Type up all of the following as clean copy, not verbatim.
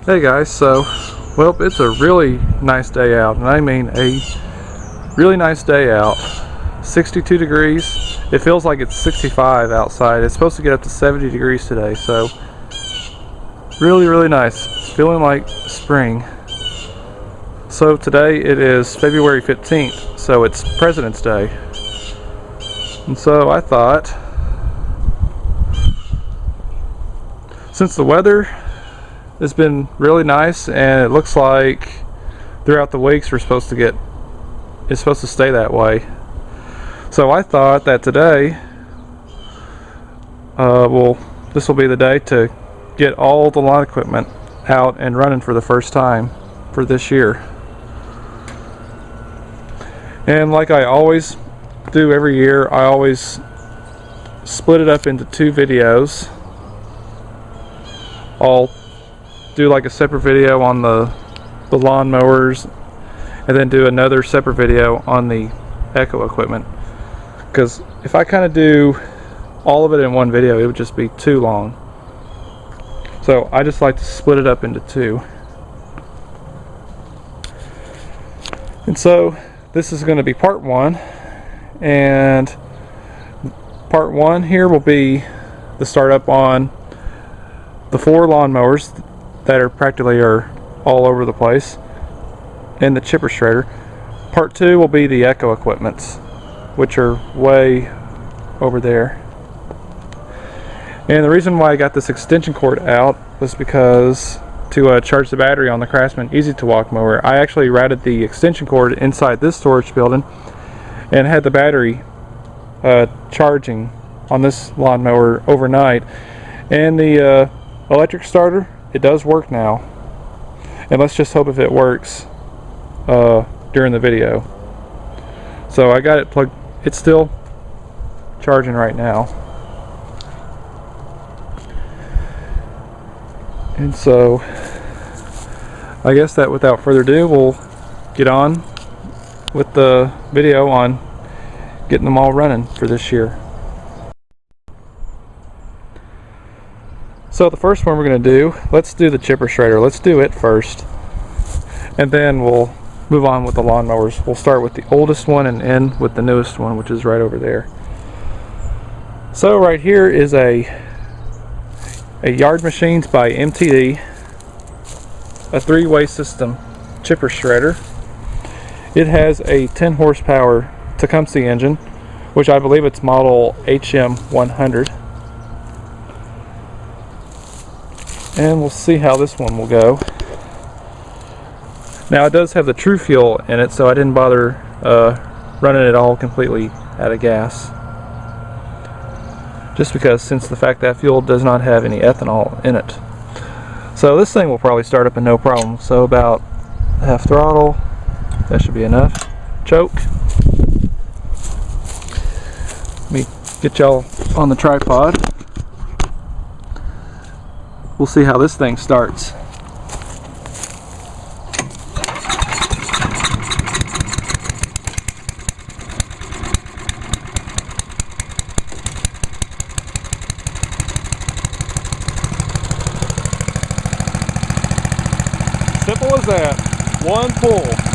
Hey guys, well, it's a really nice day out, and I mean a really nice day out. 62 degrees. It feels like it's 65 outside. It's supposed to get up to 70 degrees today, so really nice. It's feeling like spring. So today it is February 15th, so it's President's Day. And so I thought, since the weather has been really nice and it looks like throughout the weeks it's supposed to stay that way. So I thought that today, this will be the day to get all the lawn equipment out and running for the first time for this year. And like I always do every year, I always split it up into two videos. I'll do like a separate video on the lawnmowers, and then do another separate video on the Echo equipment, because if I kind of do all of it in one video, it would just be too long. So I just like to split it up into two. And so this is going to be part one, and part one here will be the startup on the 4 lawnmowers that are practically all over the place, and the chipper shredder. Part 2 will be the Echo equipments, which are way over there. And the reason why I got this extension cord out was because to charge the battery on the Craftsman Easy to Walk mower, I actually routed the extension cord inside this storage building and had the battery charging on this lawnmower overnight. And the electric starter, it does work now, and let's just hope if it works during the video. So I got it plugged. It's still charging right now, and so I guess that without further ado, we'll get on with the video on getting them all running for this year. So the first one we're going to do, let's do the chipper shredder. Let's do it first, and then we'll move on with the lawnmowers. We'll start with the oldest one and end with the newest one, which is right over there. So right here is a Yard Machines by MTD, a 3-way system chipper shredder. It has a 10 horsepower Tecumseh engine, which I believe it's model HM100. And we'll see how this one will go. Now it does have the True Fuel in it, so I didn't bother running it all completely out of gas, just because since the fact that fuel does not have any ethanol in it. So this thing will probably start up in no problem. So about half throttle, that should be enough. Choke. Let me get y'all on the tripod. We'll see how this thing starts. Simple as that. One pull.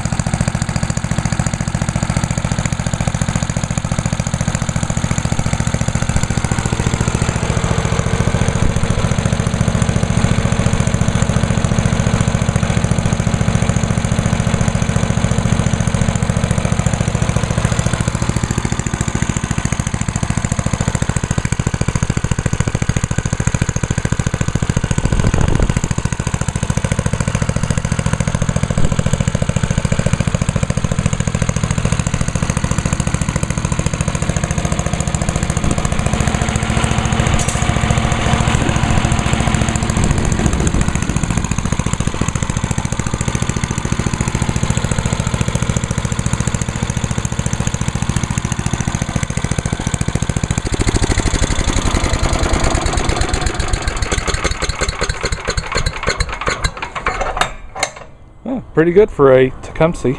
Pretty good for a Tecumseh.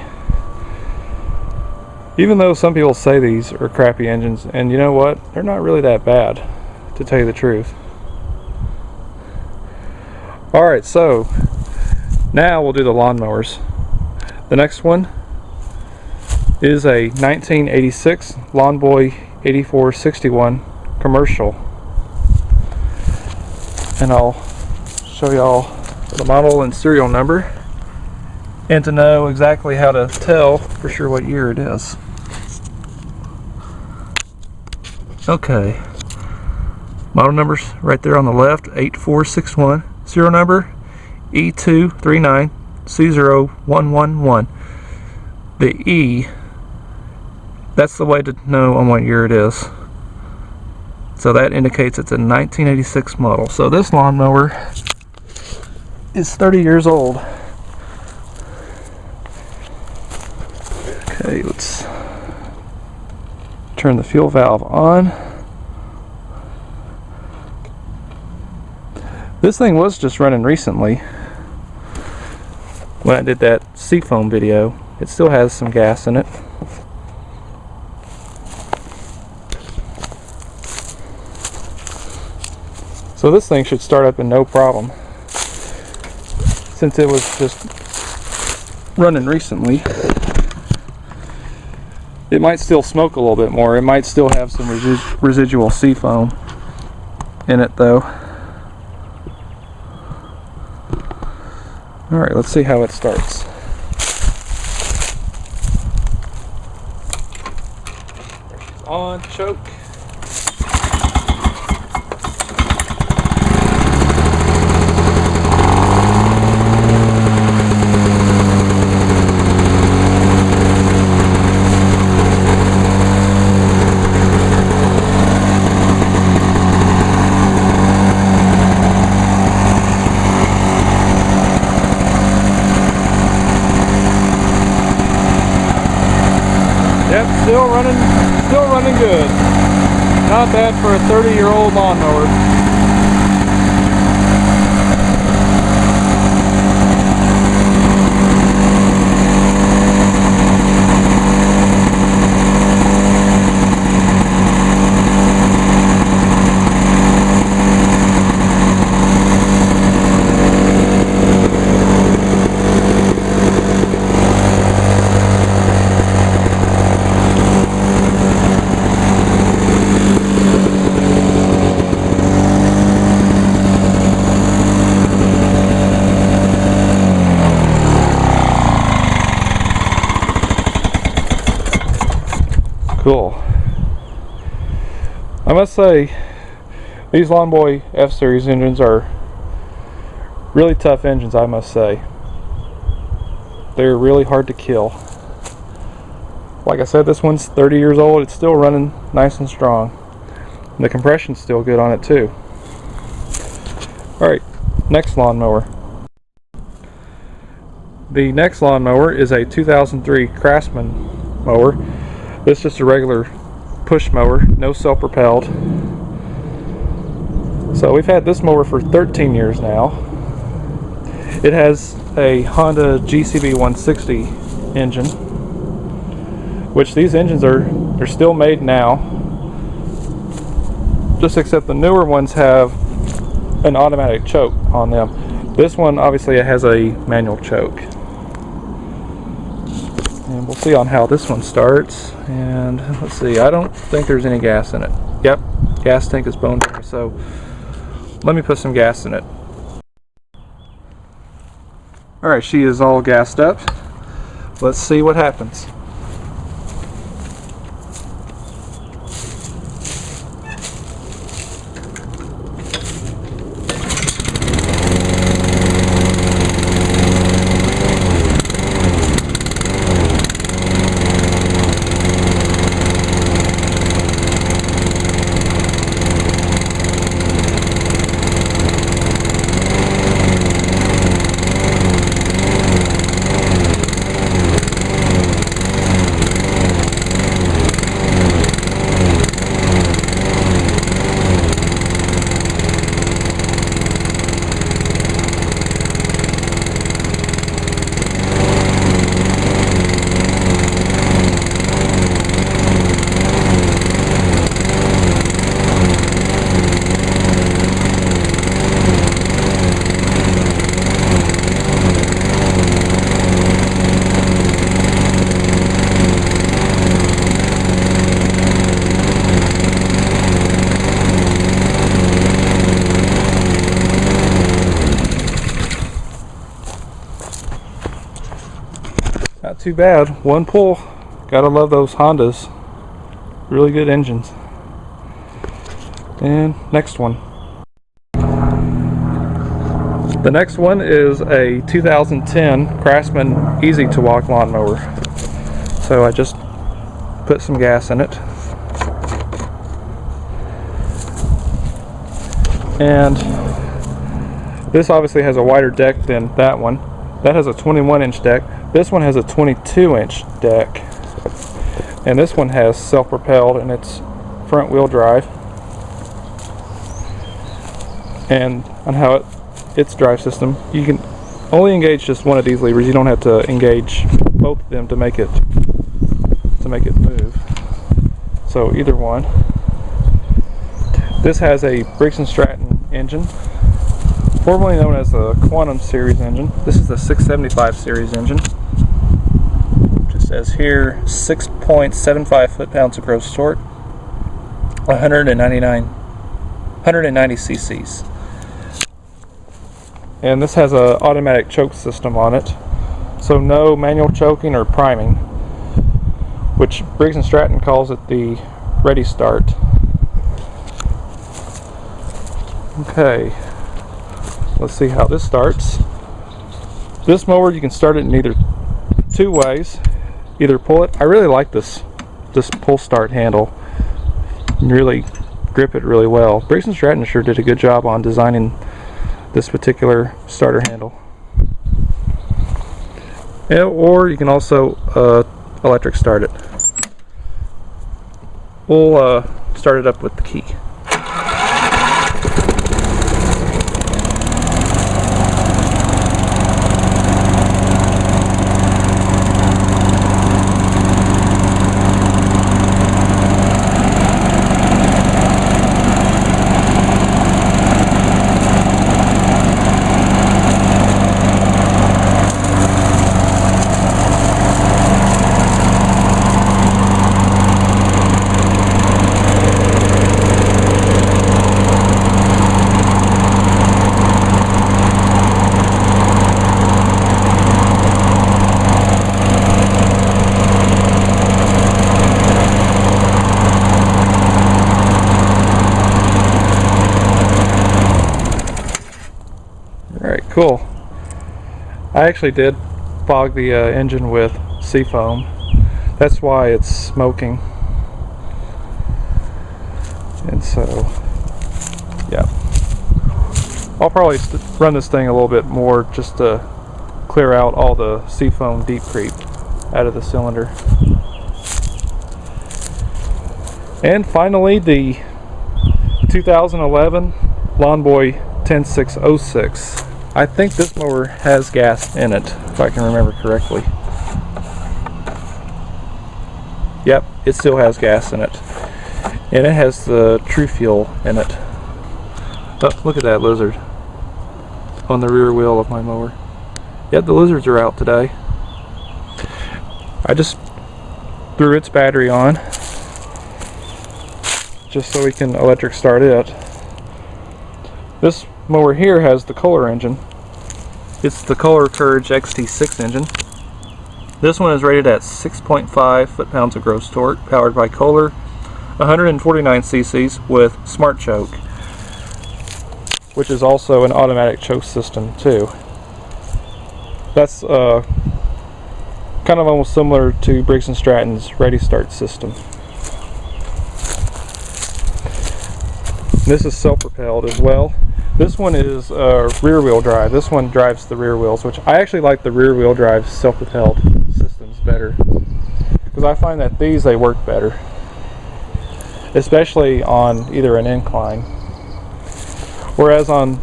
Even though some people say these are crappy engines, and you know what? They're not really that bad, to tell you the truth. Alright, so Now we'll do the lawnmowers. The next one is a 1986 Lawnboy 8461 commercial. And I'll show y'all the model and serial number, and to know exactly how to tell for sure what year it is. Okay, model number's right there on the left, 8461. Serial number E239C0111. The E, that's the way to know on what year it is. So that indicates it's a 1986 model. So this lawnmower is 30 years old. Okay, let's turn the fuel valve on. This thing was just running recently when I did that seafoam video. It still has some gas in it. So this thing should start up in no problem, since it was just running recently. It might still smoke a little bit more. It might still have some residual seafoam in it though. Alright, let's see how it starts. On, choke. Yep, still running good. Not bad for a 30-year-old lawnmower. Cool. I must say, these Lawnboy F-Series engines are really tough engines, I must say. They're really hard to kill. Like I said, this one's 30 years old. It's still running nice and strong. And the compression's still good on it too. Alright, next lawnmower. The next lawnmower is a 2003 Craftsman Mower. This is just a regular push mower, no self-propelled. So we've had this mower for 13 years now. It has a Honda GCB 160 engine, which these engines are still made now, just except the newer ones have an automatic choke on them. This one obviously it has a manual choke. And we'll see on how this one starts. And let's see, I don't think there's any gas in it. Yep, gas tank is bone dry, so let me put some gas in it. Alright, she is all gassed up. Let's see what happens. too bad. One pull. Gotta love those Hondas. Really good engines. And next one. The next one is a 2010 Craftsman Easy to Walk lawnmower. So I just put some gas in it. And this obviously has a wider deck than that one. That has a 21-inch deck. This one has a 22-inch deck. And this one has self-propelled, and it's front-wheel drive. And on how its drive system, you can only engage just one of these levers. You don't have to engage both of them to make it move. So either one. This has a Briggs & Stratton engine, formerly known as the Quantum Series engine. This is the 675 series engine. Just says here 6.75 foot-pounds of gross torque, 190 cc's. And this has an automatic choke system on it, so no manual choking or priming, which Briggs & Stratton calls it the ready start. Okay, let's see how this starts. This mower, you can start it in either two ways. Either pull it. I really like this pull start handle. You really grip it really well. Briggs & Stratton sure did a good job on designing this particular starter handle. Or you can also electric start it. We'll start it up with the key. Alright, cool. I actually did fog the engine with seafoam. That's why it's smoking. And so, yeah. I'll probably run this thing a little bit more just to clear out all the seafoam deep creep out of the cylinder. And finally, the 2011 Lawnboy 10606. I think this mower has gas in it, if I can remember correctly. Yep, it still has gas in it. And it has the True Fuel in it. Oh, look at that lizard on the rear wheel of my mower. Yep, the lizards are out today. I just threw its battery on just so we can electric start it. This mower here has the Kohler engine. It's the Kohler Courage XT6 engine. This one is rated at 6.5 foot-pounds of gross torque, powered by Kohler, 149 cc's with smart choke, which is also an automatic choke system too. That's kind of almost similar to Briggs & Stratton's ready start system. This is self-propelled as well. This one is rear wheel drive. This one drives the rear wheels, which I actually like the rear wheel drive self-propelled systems better, because I find that they work better, especially on either an incline. Whereas on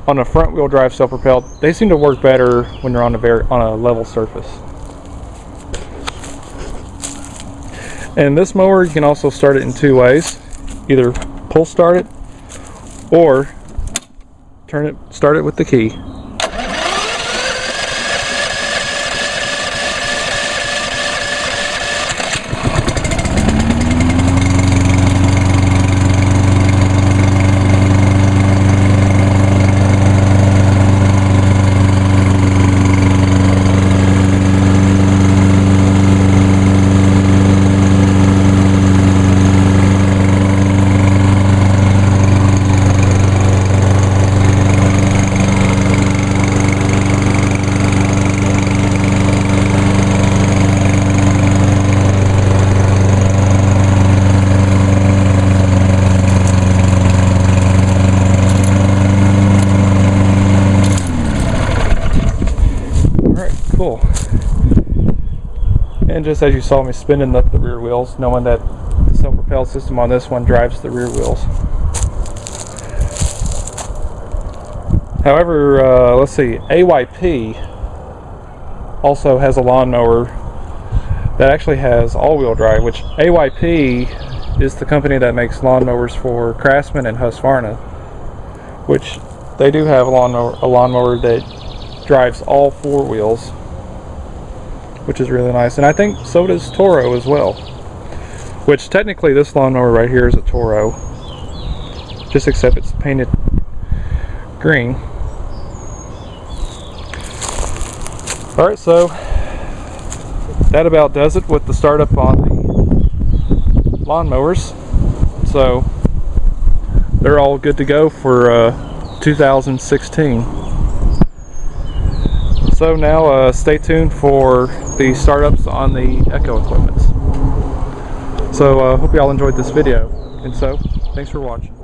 a front wheel drive self-propelled, they seem to work better when you're on a level surface. And this mower, you can also start it in two ways. Either pull start it or start it with the key. cool. And just as you saw me spinning up the rear wheels, knowing that the self-propelled system on this one drives the rear wheels. However, let's see, AYP also has a lawnmower that actually has all-wheel drive, which AYP is the company that makes lawnmowers for Craftsman and Husqvarna, which they do have a lawnmower that drives all four wheels, which is really nice. And I think so does Toro as well, which technically this lawnmower right here is a Toro, just except it's painted green. Alright, so that about does it with the startup on the lawnmowers. So they're all good to go for 2016. So now stay tuned for the startups on the Echo equipment. So hope you all enjoyed this video, and so thanks for watching.